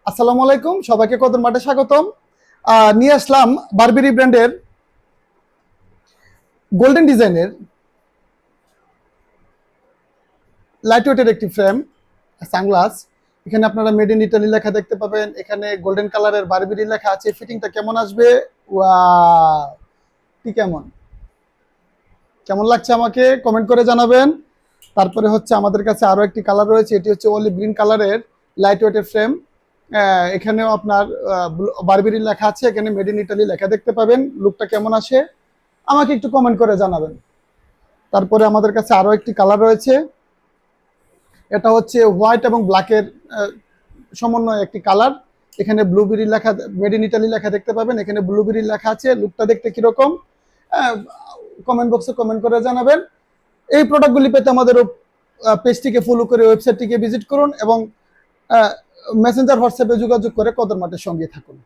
আসসালামু আলাইকুম, সবাইকে কদর মাঠে স্বাগতম। নিয়ে আসলাম বারবেরি ব্র্যান্ডের গোল্ডেন ডিজাইনের লাইট ওয়েটের একটি ফ্রেম সানগ্লাস। এখানে আপনারা মেড ইন ইটালি লেখা দেখতে পাবেন, এখানে গোল্ডেন কালারের বারবেরি লেখা আছে। ফিটিংটা কেমন আসবে, ওয়াও, কি কেমন কেমন লাগছে আমাকে কমেন্ট করে জানাবেন। তারপরে হচ্ছে আমাদের কাছে আরো একটি কালার রয়েছে, এটি হচ্ছে অলিভ গ্রিন কালারের লাইট ওয়েটের ফ্রেম। এখানেও আপনার বারবেরি লেখা আছে, এখানে মেড ইন ইটালি লেখা দেখতে পাবেন। লুকটা কেমন আসে আমাকে একটু কমেন্ট করে জানাবেন। তারপরে আমাদের কাছে আরো একটি কালার রয়েছে, এটা হচ্ছে হোয়াইট এবং ব্ল্যাকের সমন্বয় একটি কালার। এখানে ব্লুবেরি লেখা, মেড ইন ইটালি লেখা দেখতে পাবেন, এখানে ব্লুবেরি লেখা আছে। লুকটা দেখতে কিরকম কমেন্ট বক্সে কমেন্ট করে জানাবেন। এই প্রোডাক্টগুলি পেতে আমাদের পেজটিকে ফলো করে ওয়েবসাইটটিকে ভিজিট করুন এবং মেসেঞ্জার হোয়াটসঅ্যাপে যোগাযোগ করে কদর মাঠের সঙ্গে থাকুন।